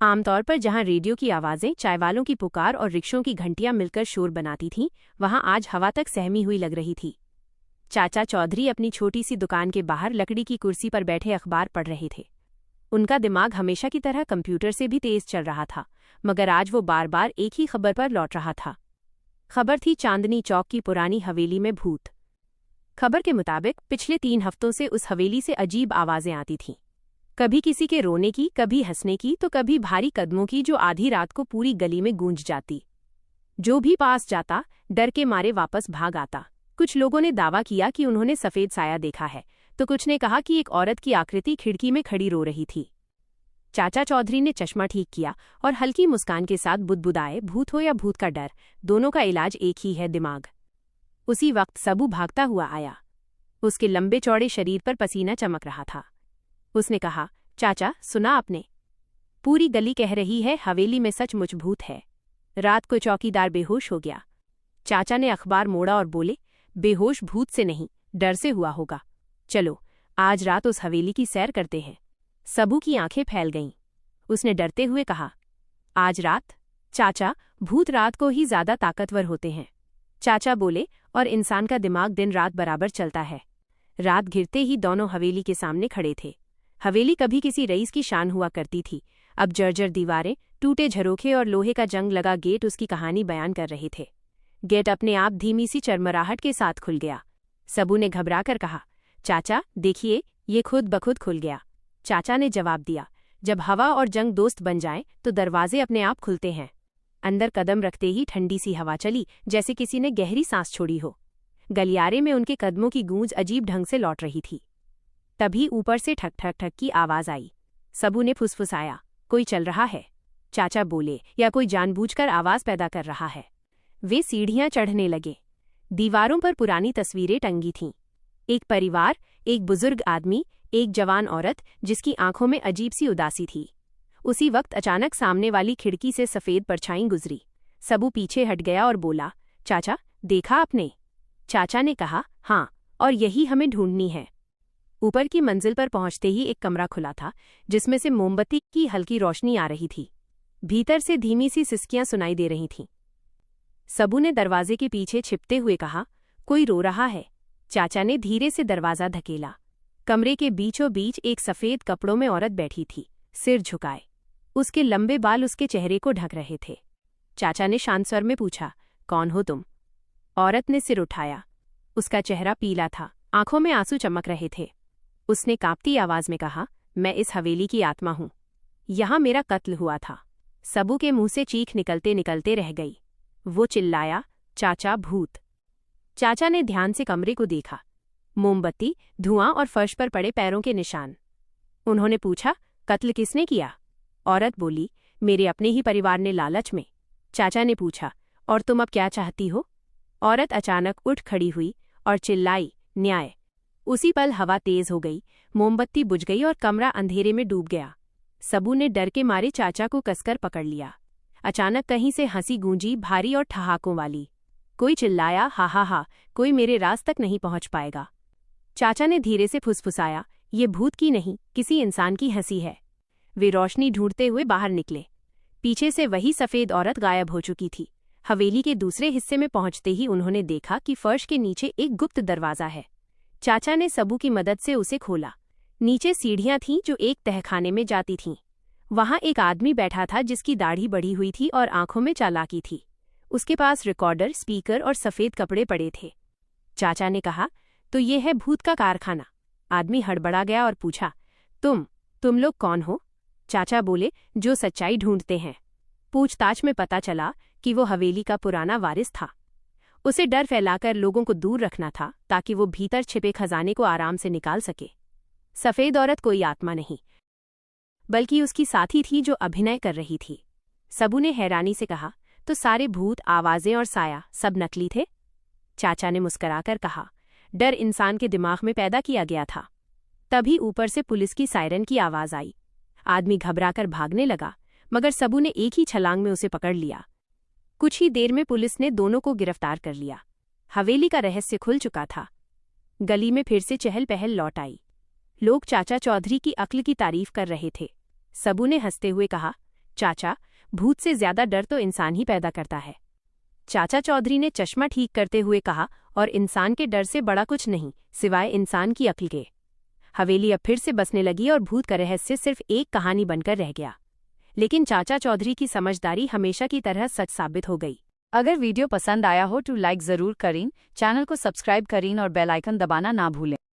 आमतौर पर जहां रेडियो की आवाज़ें, चायवालों की पुकार और रिक्शों की घंटियां मिलकर शोर बनाती थीं, वहां आज हवा तक सहमी हुई लग रही थी। चाचा चौधरी अपनी छोटी सी दुकान के बाहर लकड़ी की कुर्सी पर बैठे अखबार पढ़ रहे थे। उनका दिमाग हमेशा की तरह कंप्यूटर से भी तेज चल रहा था, मगर आज वो बार बार एक ही खबर पर लौट रहा था। खबर थी चांदनी चौक की पुरानी हवेली में भूत। खबर के मुताबिक पिछले 3 हफ्तों से उस हवेली से अजीब आवाज़ें आती थीं। कभी किसी के रोने की, कभी हंसने की, तो कभी भारी कदमों की जो आधी रात को पूरी गली में गूंज जाती। जो भी पास जाता डर के मारे वापस भाग आता। कुछ लोगों ने दावा किया कि उन्होंने सफ़ेद साया देखा है, तो कुछ ने कहा कि एक औरत की आकृति खिड़की में खड़ी रो रही थी। चाचा चौधरी ने चश्मा ठीक किया और हल्की मुस्कान के साथ बुदबुदाए, भूत हो या भूत का डर, दोनों का इलाज एक ही है, दिमाग। उसी वक्त सबू भागता हुआ आया। उसके लंबे चौड़े शरीर पर पसीना चमक रहा था। उसने कहा, चाचा सुना आपने? पूरी गली कह रही है हवेली में सचमुच भूत है। रात को चौकीदार बेहोश हो गया। चाचा ने अखबार मोड़ा और बोले, बेहोश भूत से नहीं, डर से हुआ होगा। चलो आज रात उस हवेली की सैर करते हैं। सबू की आंखें फैल गईं। उसने डरते हुए कहा, आज रात? चाचा, भूत रात को ही ज्यादा ताकतवर होते हैं। चाचा बोले, और इंसान का दिमाग दिन रात बराबर चलता है। रात घिरते ही दोनों हवेली के सामने खड़े थे। हवेली कभी किसी रईस की शान हुआ करती थी। अब जर्जर दीवारें, टूटे झरोखे और लोहे का जंग लगा गेट उसकी कहानी बयान कर रहे थे। गेट अपने आप धीमी सी चरमराहट के साथ खुल गया। सबू ने घबराकर कहा, चाचा देखिए, ये खुद बखुद खुल गया। चाचा ने जवाब दिया, जब हवा और जंग दोस्त बन जाएं तो दरवाजे अपने आप खुलते हैं। अंदर कदम रखते ही ठंडी सी हवा चली, जैसे किसी ने गहरी सांस छोड़ी हो। गलियारे में उनके कदमों की गूंज अजीब ढंग से लौट रही थी। तभी ऊपर से ठक ठक ठक की आवाज आई। सबू ने फुसफुसाया, कोई चल रहा है। चाचा बोले, या कोई जानबूझकर आवाज पैदा कर रहा है। वे सीढ़ियां चढ़ने लगे। दीवारों पर पुरानी तस्वीरें टंगी थीं। एक परिवार, एक बुजुर्ग आदमी, एक जवान औरत जिसकी आंखों में अजीब सी उदासी थी। उसी वक्त अचानक सामने वाली खिड़की से सफ़ेद परछाई गुजरी। सबू पीछे हट गया और बोला, चाचा देखा आपने? चाचा ने कहा, हाँ, और यही हमें ढूंढनी है। ऊपर की मंजिल पर पहुंचते ही एक कमरा खुला था, जिसमें से मोमबत्ती की हल्की रोशनी आ रही थी। भीतर से धीमी सी सिसकियां सुनाई दे रही थीं। सबू ने दरवाजे के पीछे छिपते हुए कहा, कोई रो रहा है। चाचा ने धीरे से दरवाज़ा धकेला। कमरे के बीचों बीच एक सफ़ेद कपड़ों में औरत बैठी थी, सिर झुकाए। उसके लंबे बाल उसके चेहरे को ढक रहे थे। चाचा ने शांत स्वर में पूछा, कौन हो तुम? औरत ने सिर उठाया। उसका चेहरा पीला था, आंखों में आंसू चमक रहे थे। उसने कांपती आवाज में कहा, मैं इस हवेली की आत्मा हूं। यहां मेरा कत्ल हुआ था। सबू के मुंह से चीख निकलते निकलते रह गई। वो चिल्लाया, चाचा भूत। चाचा ने ध्यान से कमरे को देखा। मोमबत्ती, धुआं और फर्श पर पड़े पैरों के निशान। उन्होंने पूछा, कत्ल किसने किया? औरत बोली, मेरे अपने ही परिवार ने, लालच में। चाचा ने पूछा, और तुम अब क्या चाहती हो? औरत अचानक उठ खड़ी हुई और चिल्लाई, न्याय। उसी पल हवा तेज हो गई, मोमबत्ती बुझ गई और कमरा अंधेरे में डूब गया। सबू ने डर के मारे चाचा को कसकर पकड़ लिया। अचानक कहीं से हंसी गूंजी, भारी और ठहाकों वाली। कोई चिल्लाया, हा हा हा, कोई मेरे राज तक नहीं पहुंच पाएगा। चाचा ने धीरे से फुसफुसाया, ये भूत की नहीं, किसी इंसान की हंसी है। वे रोशनी ढूंढते हुए बाहर निकले। पीछे से वही सफ़ेद औरत गायब हो चुकी थी। हवेली के दूसरे हिस्से में पहुंचते ही उन्होंने देखा कि फर्श के नीचे एक गुप्त दरवाज़ा है। चाचा ने सबू की मदद से उसे खोला। नीचे सीढ़ियां थीं जो एक तहखाने में जाती थीं। वहां एक आदमी बैठा था जिसकी दाढ़ी बढ़ी हुई थी और आंखों में चालाकी थी। उसके पास रिकॉर्डर, स्पीकर और सफ़ेद कपड़े पड़े थे। चाचा ने कहा, तो ये है भूत का कारखाना। आदमी हड़बड़ा गया और पूछा, तुम लोग कौन हो? चाचा बोले, जो सच्चाई ढूंढते हैं। पूछताछ में पता चला कि वो हवेली का पुराना वारिस था। उसे डर फैलाकर लोगों को दूर रखना था, ताकि वो भीतर छिपे खजाने को आराम से निकाल सके। सफ़ेद औरत कोई आत्मा नहीं, बल्कि उसकी साथी थी जो अभिनय कर रही थी। सबू ने हैरानी से कहा, तो सारे भूत, आवाज़ें और साया सब नकली थे? चाचा ने मुस्कराकर कहा, डर इंसान के दिमाग में पैदा किया गया था। तभी ऊपर से पुलिस की सायरन की आवाज़ आई। आदमी घबराकर भागने लगा, मगर सबू ने एक ही छलांग में उसे पकड़ लिया। कुछ ही देर में पुलिस ने दोनों को गिरफ्तार कर लिया। हवेली का रहस्य खुल चुका था। गली में फिर से चहल पहल लौट आई। लोग चाचा चौधरी की अक्ल की तारीफ कर रहे थे। सबू ने हंसते हुए कहा, चाचा, भूत से ज्यादा डर तो इंसान ही पैदा करता है। चाचा चौधरी ने चश्मा ठीक करते हुए कहा, और इंसान के डर से बड़ा कुछ नहीं, सिवाय इंसान की अक्ल के। हवेली अब फिर से बसने लगी और भूत का रहस्य सिर्फ एक कहानी बनकर रह गया। लेकिन चाचा चौधरी की समझदारी हमेशा की तरह सच साबित हो गई। अगर वीडियो पसंद आया हो तो लाइक ज़रूर करें, चैनल को सब्सक्राइब करें और बेल आइकन दबाना ना भूलें।